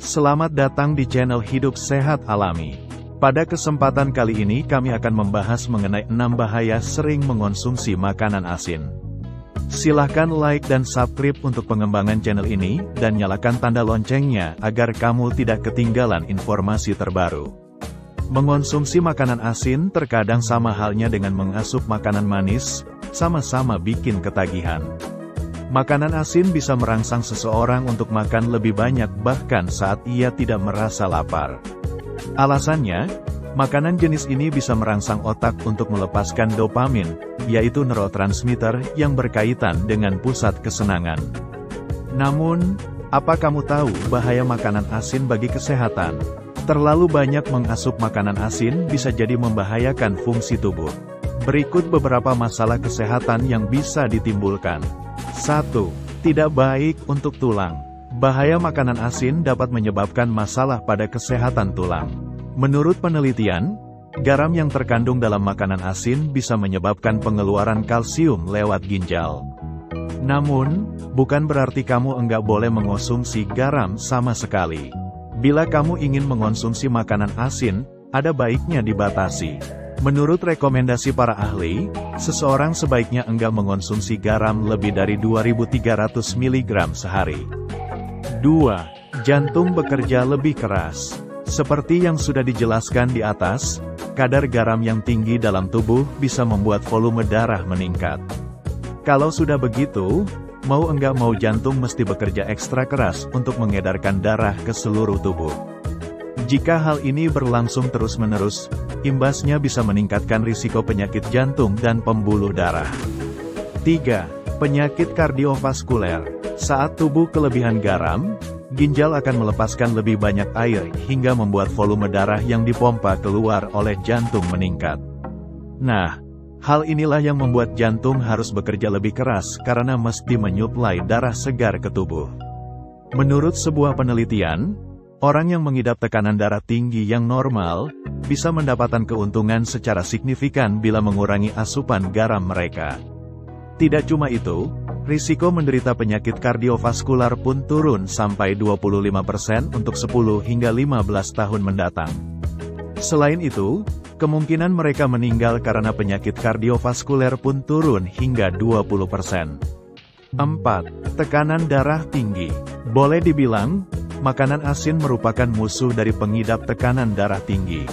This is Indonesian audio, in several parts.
Selamat datang di channel Hidup Sehat Alami. Pada kesempatan kali ini kami akan membahas mengenai 6 bahaya sering mengonsumsi makanan asin. Silahkan like dan subscribe untuk pengembangan channel ini, dan nyalakan tanda loncengnya agar kamu tidak ketinggalan informasi terbaru. Mengonsumsi makanan asin terkadang sama halnya dengan mengasup makanan manis, sama-sama bikin ketagihan. Makanan asin bisa merangsang seseorang untuk makan lebih banyak bahkan saat ia tidak merasa lapar. Alasannya, makanan jenis ini bisa merangsang otak untuk melepaskan dopamin, yaitu neurotransmitter yang berkaitan dengan pusat kesenangan. Namun, apa kamu tahu bahaya makanan asin bagi kesehatan? Terlalu banyak mengasup makanan asin bisa jadi membahayakan fungsi tubuh. Berikut beberapa masalah kesehatan yang bisa ditimbulkan. 1. Tidak baik untuk tulang. Bahaya makanan asin dapat menyebabkan masalah pada kesehatan tulang. Menurut penelitian, garam yang terkandung dalam makanan asin bisa menyebabkan pengeluaran kalsium lewat ginjal. Namun, bukan berarti kamu enggak boleh mengonsumsi garam sama sekali. Bila kamu ingin mengonsumsi makanan asin, ada baiknya dibatasi. Menurut rekomendasi para ahli, seseorang sebaiknya enggak mengonsumsi garam lebih dari 2.300 mg sehari. 2. Jantung bekerja lebih keras. Seperti yang sudah dijelaskan di atas, kadar garam yang tinggi dalam tubuh bisa membuat volume darah meningkat. Kalau sudah begitu, mau enggak mau jantung mesti bekerja ekstra keras untuk mengedarkan darah ke seluruh tubuh. Jika hal ini berlangsung terus-menerus, imbasnya bisa meningkatkan risiko penyakit jantung dan pembuluh darah. 3. Penyakit kardiovaskuler. Saat tubuh kelebihan garam, ginjal akan melepaskan lebih banyak air hingga membuat volume darah yang dipompa keluar oleh jantung meningkat. Nah, hal inilah yang membuat jantung harus bekerja lebih keras karena mesti menyuplai darah segar ke tubuh. Menurut sebuah penelitian, orang yang mengidap tekanan darah tinggi yang normal, bisa mendapatkan keuntungan secara signifikan bila mengurangi asupan garam mereka. Tidak cuma itu, risiko menderita penyakit kardiovaskular pun turun sampai 25% untuk 10 hingga 15 tahun mendatang. Selain itu, kemungkinan mereka meninggal karena penyakit kardiovaskuler pun turun hingga 20%. 4. Tekanan darah tinggi. Boleh dibilang, makanan asin merupakan musuh dari pengidap tekanan darah tinggi.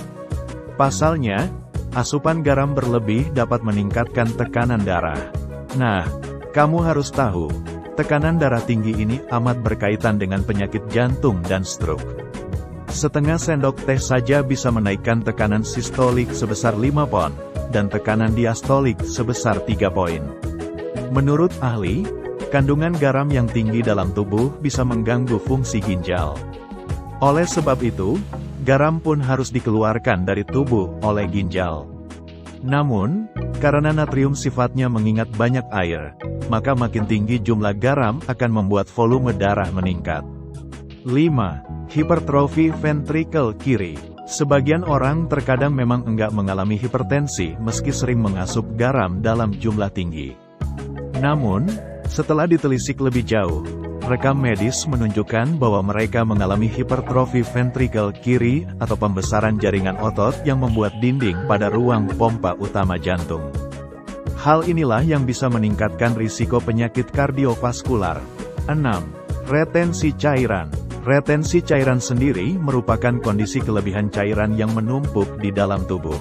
Pasalnya, asupan garam berlebih dapat meningkatkan tekanan darah. Nah, kamu harus tahu, tekanan darah tinggi ini amat berkaitan dengan penyakit jantung dan stroke. Setengah sendok teh saja bisa menaikkan tekanan sistolik sebesar 5 pon, dan tekanan diastolik sebesar 3 poin. Menurut ahli, kandungan garam yang tinggi dalam tubuh bisa mengganggu fungsi ginjal. Oleh sebab itu, garam pun harus dikeluarkan dari tubuh oleh ginjal. Namun, karena natrium sifatnya mengingat banyak air, maka makin tinggi jumlah garam akan membuat volume darah meningkat. 5. Hipertrofi ventrikel kiri. Sebagian orang terkadang memang enggak mengalami hipertensi meski sering mengasup garam dalam jumlah tinggi. Namun, setelah ditelisik lebih jauh, rekam medis menunjukkan bahwa mereka mengalami hipertrofi ventrikel kiri atau pembesaran jaringan otot yang membuat dinding pada ruang pompa utama jantung. Hal inilah yang bisa meningkatkan risiko penyakit kardiovaskular. 6. Retensi cairan. Retensi cairan sendiri merupakan kondisi kelebihan cairan yang menumpuk di dalam tubuh.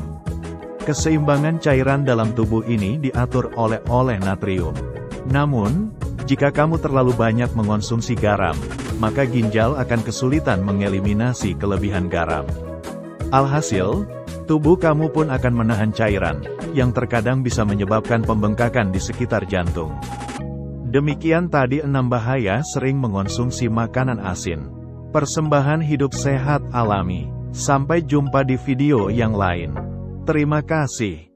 Keseimbangan cairan dalam tubuh ini diatur oleh natrium. Namun, jika kamu terlalu banyak mengonsumsi garam, maka ginjal akan kesulitan mengeliminasi kelebihan garam. Alhasil, tubuh kamu pun akan menahan cairan, yang terkadang bisa menyebabkan pembengkakan di sekitar jantung. Demikian tadi 6 bahaya sering mengonsumsi makanan asin. Persembahan Hidup Sehat Alami. Sampai jumpa di video yang lain. Terima kasih.